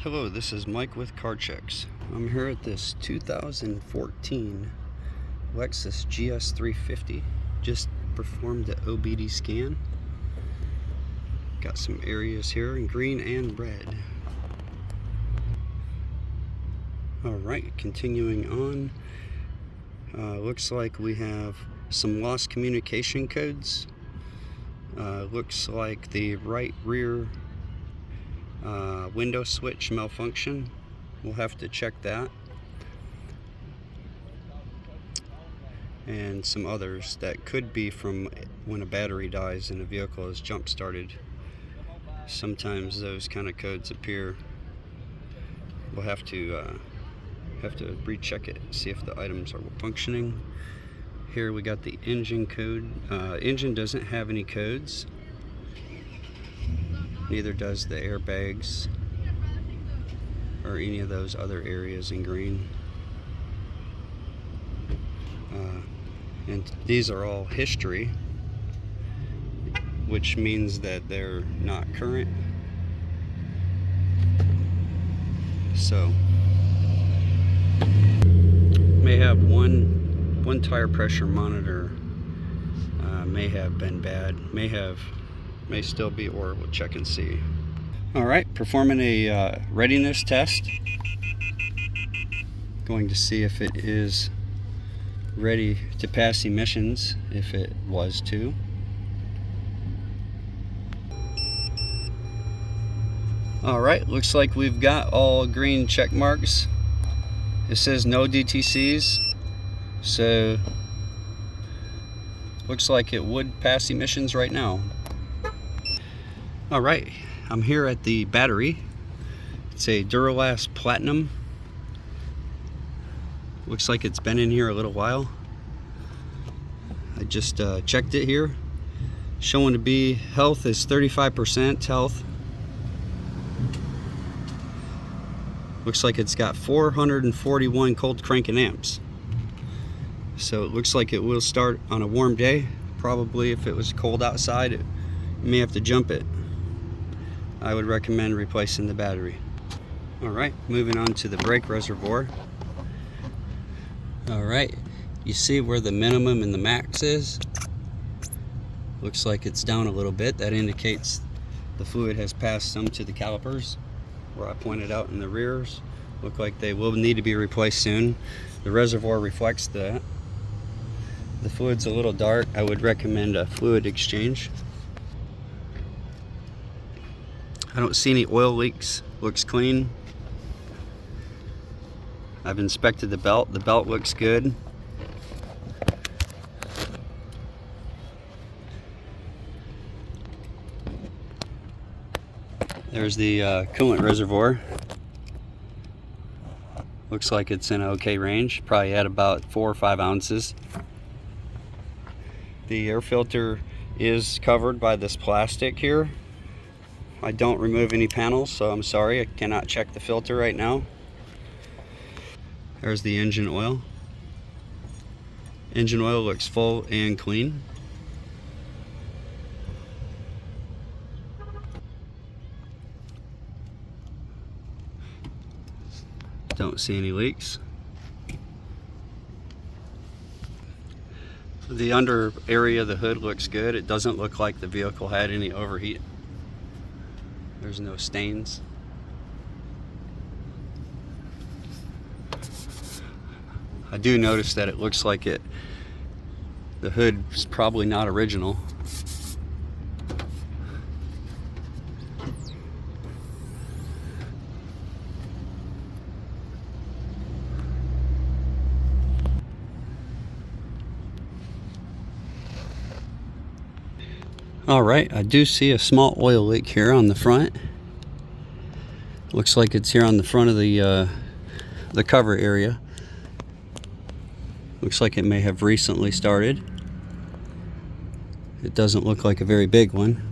Hello, this is Mike with Karcheckz. I'm here at this 2014 Lexus GS350. Just performed the OBD scan. Got some areas here in green and red. Alright, continuing on. Looks like we have some lost communication codes. Looks like the right rear window switch malfunction. We'll have to check that, and some others that could be from when a battery dies and a vehicle is jump started. Sometimes those kind of codes appear. We'll have to recheck it, see if the items are functioning. Here we got the engine code. Engine doesn't have any codes. Neither does the airbags or any of those other areas in green. And these are all history, which means that they're not current. So may have one tire pressure monitor may have been bad, may still be, or we'll check and see. Alright, performing a readiness test. Going to see if it is ready to pass emissions, if it was to. Alright, looks like we've got all green check marks. It says no DTCs, so looks like it would pass emissions right now. Alright, I'm here at the battery. It's a Duralast Platinum. Looks like it's been in here a little while. I just checked it here. Showing to be health is 35% health. Looks like it's got 441 cold cranking amps. So it looks like it will start on a warm day. Probably if it was cold outside, you may have to jump it. I would recommend replacing the battery. Alright, moving on to the brake reservoir. Alright, you see where the minimum and the max is? Looks like it's down a little bit. That indicates the fluid has passed some to the calipers, where I pointed out in the rears. Look like they will need to be replaced soon. The reservoir reflects that. The fluid's a little dark. I would recommend a fluid exchange. I don't see any oil leaks. Looks clean. I've inspected the belt. The belt looks good. There's the coolant reservoir. Looks like it's in okay range. Probably at about 4 or 5 ounces. The air filter is covered by this plastic here. I don't remove any panels, so I'm sorry, I cannot check the filter right now. There's the engine oil. Engine oil looks full and clean. Don't see any leaks. The under area of the hood looks good. It doesn't look like the vehicle had any overheat. There's no stains. I do notice that it looks like the hood is probably not original. Alright, I do see a small oil leak here on the front. Looks like it's here on the front of the cover area. Looks like it may have recently started. It doesn't look like a very big one.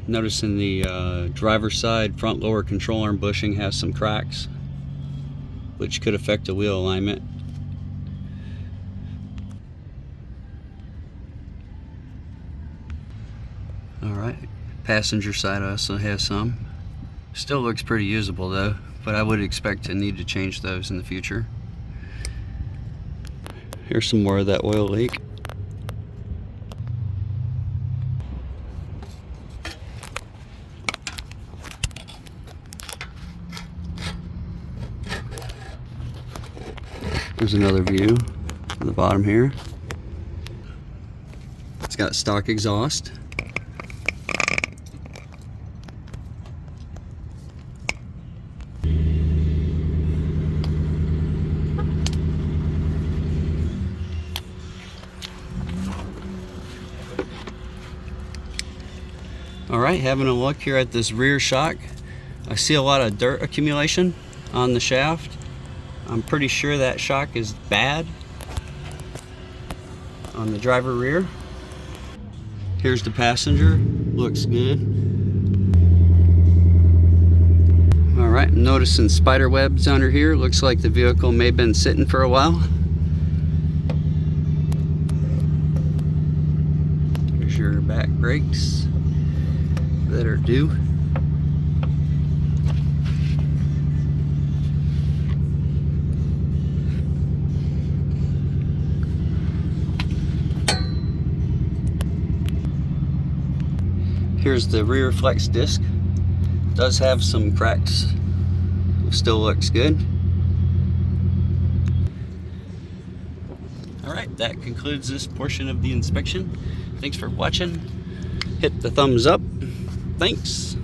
Noticing the driver's side front lower control arm bushing has some cracks, which could affect the wheel alignment. Alright, passenger side also has some. Still looks pretty usable though, but I would expect to need to change those in the future. Here's some more of that oil leak. There's another view of the bottom here. It's got stock exhaust. Alright, having a look here at this rear shock. I see a lot of dirt accumulation on the shaft. I'm pretty sure that shock is bad on the driver rear. Here's the passenger, looks good. Alright, I'm noticing spider webs under here. Looks like the vehicle may have been sitting for a while. Here's your back brakes that are due. Here's the rear flex disc. Does have some cracks. Still looks good. Alright, that concludes this portion of the inspection. Thanks for watching. Hit the thumbs up. Thanks.